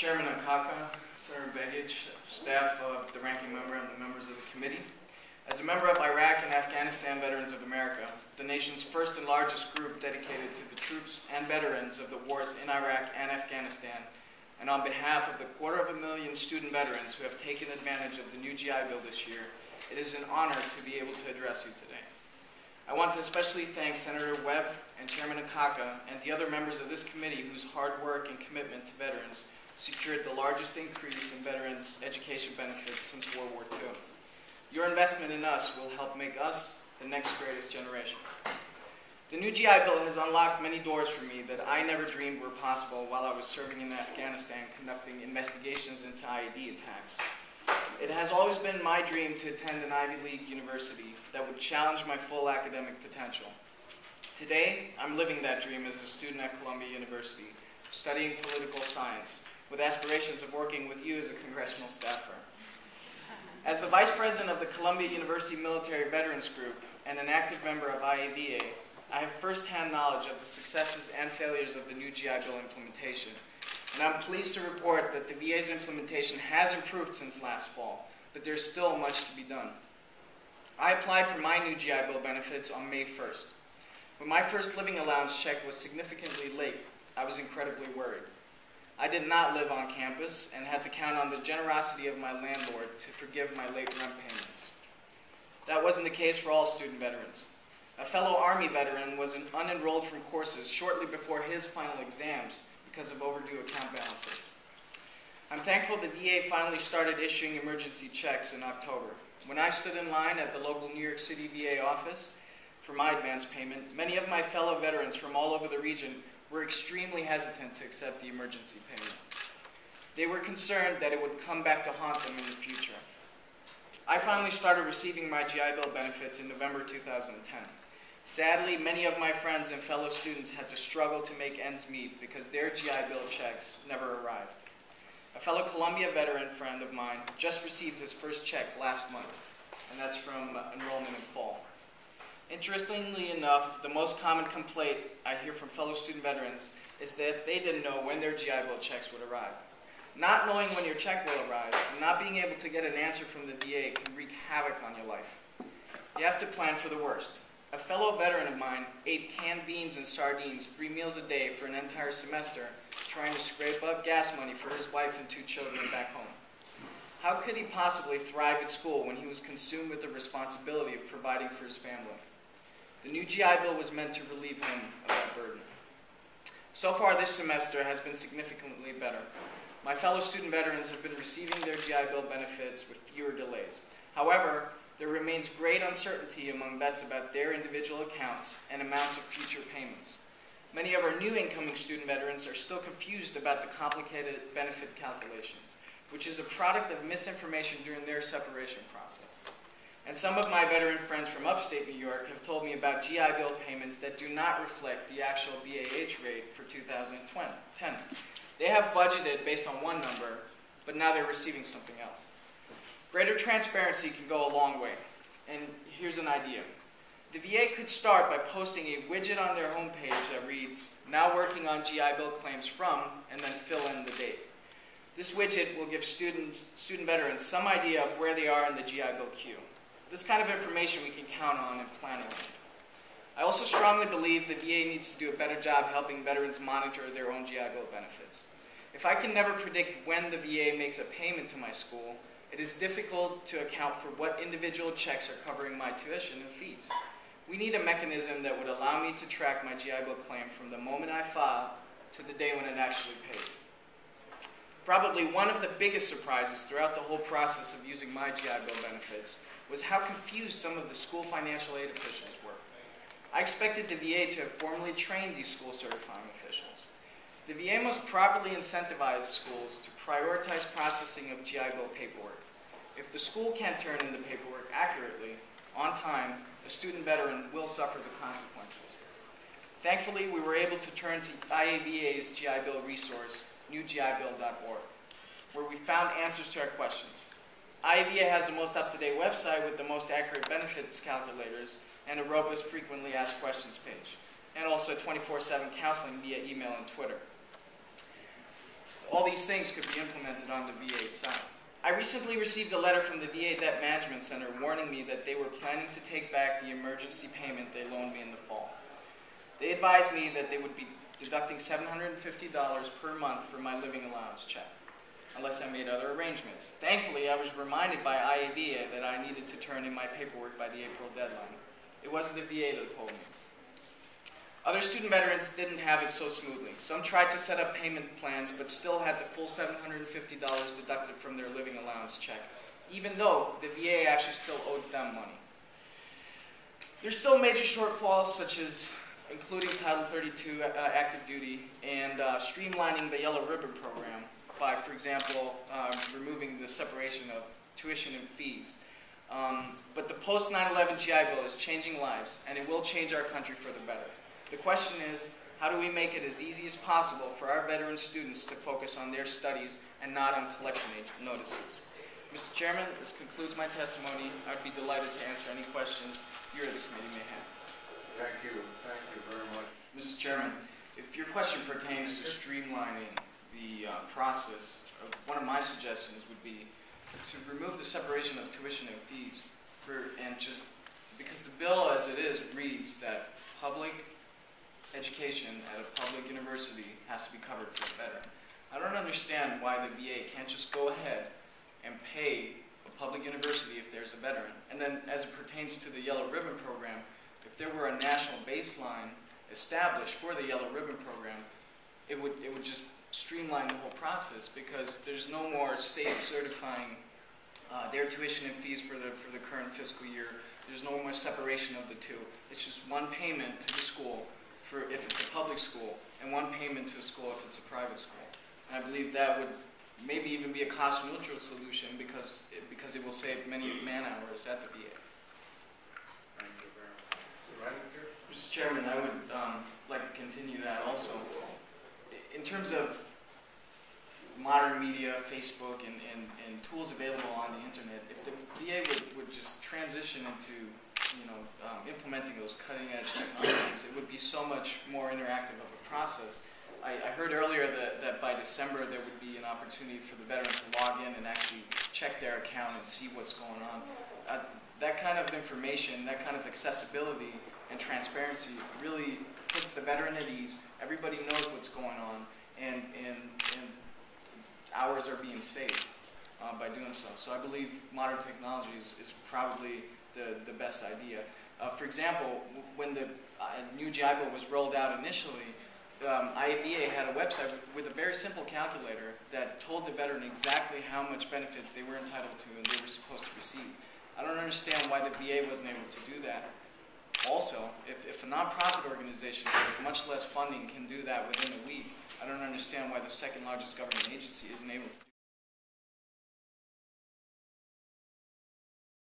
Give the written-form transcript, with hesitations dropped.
Chairman Akaka, Senator Begich, staff of the ranking member and the members of the committee. As a member of Iraq and Afghanistan Veterans of America, the nation's first and largest group dedicated to the troops and veterans of the wars in Iraq and Afghanistan, and on behalf of the 250,000 student veterans who have taken advantage of the new GI Bill this year, it is an honor to be able to address you today. I want to especially thank Senator Webb and Chairman Akaka and the other members of this committee whose hard work and commitment to veterans secured the largest increase in veterans' education benefits since World War II. Your investment in us will help make us the next greatest generation. The new GI Bill has unlocked many doors for me that I never dreamed were possible while I was serving in Afghanistan conducting investigations into IED attacks. It has always been my dream to attend an Ivy League university that would challenge my full academic potential. Today, I'm living that dream as a student at Columbia University, studying political science, with aspirations of working with you as a congressional staffer. As the Vice President of the Columbia University Military Veterans Group and an active member of IAVA, I have firsthand knowledge of the successes and failures of the new GI Bill implementation, and I'm pleased to report that the VA's implementation has improved since last fall, but there's still much to be done. I applied for my new GI Bill benefits on May 1st. When my first living allowance check was significantly late, I was incredibly worried. I did not live on campus and had to count on the generosity of my landlord to forgive my late rent payments. That wasn't the case for all student veterans. A fellow Army veteran was unenrolled from courses shortly before his final exams because of overdue account balances. I'm thankful the VA finally started issuing emergency checks in October. When I stood in line at the local New York City VA office for my advance payment, many of my fellow veterans from all over the region were extremely hesitant to accept the emergency payment. They were concerned that it would come back to haunt them in the future. I finally started receiving my GI Bill benefits in November 2010. Sadly, many of my friends and fellow students had to struggle to make ends meet because their GI Bill checks never arrived. A fellow Columbia veteran friend of mine just received his first check last month, and that's from enrollment in fall. Interestingly enough, the most common complaint I hear from fellow student veterans is that they didn't know when their GI Bill checks would arrive. Not knowing when your check will arrive and not being able to get an answer from the VA can wreak havoc on your life. You have to plan for the worst. A fellow veteran of mine ate canned beans and sardines 3 meals a day for an entire semester, trying to scrape up gas money for his wife and 2 children back home. How could he possibly thrive at school when he was consumed with the responsibility of providing for his family? The new GI Bill was meant to relieve him of that burden. So far this semester has been significantly better. My fellow student veterans have been receiving their GI Bill benefits with fewer delays. However, there remains great uncertainty among vets about their individual accounts and amounts of future payments. Many of our new incoming student veterans are still confused about the complicated benefit calculations, which is a product of misinformation during their separation process. And some of my veteran friends from upstate New York have told me about GI Bill payments that do not reflect the actual BAH rate for 2010. They have budgeted based on one number, but now they're receiving something else. Greater transparency can go a long way, and here's an idea. The VA could start by posting a widget on their homepage that reads, "Now working on GI Bill claims from," and then fill in the date. This widget will give student veterans some idea of where they are in the GI Bill queue. This kind of information we can count on and plan around. I also strongly believe the VA needs to do a better job helping veterans monitor their own GI Bill benefits. If I can never predict when the VA makes a payment to my school, it is difficult to account for what individual checks are covering my tuition and fees. We need a mechanism that would allow me to track my GI Bill claim from the moment I file to the day when it actually pays. Probably one of the biggest surprises throughout the whole process of using my GI Bill benefits was how confused some of the school financial aid officials were. I expected the VA to have formally trained these school certifying officials. The VA must properly incentivize schools to prioritize processing of GI Bill paperwork. If the school can't turn in the paperwork accurately, on time, a student veteran will suffer the consequences. Thankfully, we were able to turn to IAVA's GI Bill resource, newgibill.org, where we found answers to our questions. IAVA has the most up-to-date website with the most accurate benefits calculators and a robust frequently asked questions page, and also 24/7 counseling via email and Twitter. all these things could be implemented on the VA side. I recently received a letter from the VA Debt Management Center warning me that they were planning to take back the emergency payment they loaned me in the fall. They advised me that they would be deducting $750 per month for my living allowance check, unless I made other arrangements. Thankfully, I was reminded by IAVA that I needed to turn in my paperwork by the April deadline. It wasn't the VA that told me. Other student veterans didn't have it so smoothly. Some tried to set up payment plans, but still had the full $750 deducted from their living allowance check, even though the VA actually still owed them money. There's still major shortfalls, such as including Title 32 active duty and streamlining the Yellow Ribbon program by, for example, removing the separation of tuition and fees. But the post 9/11 GI Bill is changing lives, and it will change our country for the better. The question is, how do we make it as easy as possible for our veteran students to focus on their studies and not on collection notices? Mr. Chairman, this concludes my testimony. I'd be delighted to answer any questions you or the committee may have. Thank you very much. Mr. Chairman, if your question pertains to streamlining the process, one of my suggestions would be to remove the separation of tuition and fees because the bill as it is reads that public education at a public university has to be covered for the veteran. I don't understand why the VA can't just go ahead and pay a public university if there's a veteran. And then as it pertains to the Yellow Ribbon program, if there were a national baseline established for the Yellow Ribbon program, it would just streamline the whole process, because there's no more states certifying their tuition and fees for the current fiscal year. There's no more separation of the two. It's just one payment to the school for if it's a public school, and one payment to a school if it's a private school. And I believe that would maybe even be a cost-neutral solution, because it will save many man-hours at the VA. Thank you very much. Mr. Reininger? Mr. Chairman, I would like to continue that also. In terms of modern media, Facebook, and tools available on the internet, if the VA would just transition into implementing those cutting-edge technologies, it would be so much more interactive of a process. I heard earlier that by December there would be an opportunity for the veteran to log in and actually check their account and see what's going on. That kind of information, that kind of accessibility and transparency really puts the veteran at ease. Everybody knows what's going on, and hours are being saved by doing so. So I believe modern technology is probably the best idea. For example, when the new GI Bill was rolled out initially, IAVA had a website with a very simple calculator that told the veteran exactly how much benefits they were entitled to and they were supposed to receive. I don't understand why the VA wasn't able to do that. Also, if a nonprofit organization with much less funding can do that within a week, I don't understand why the second largest government agency isn't able to do that.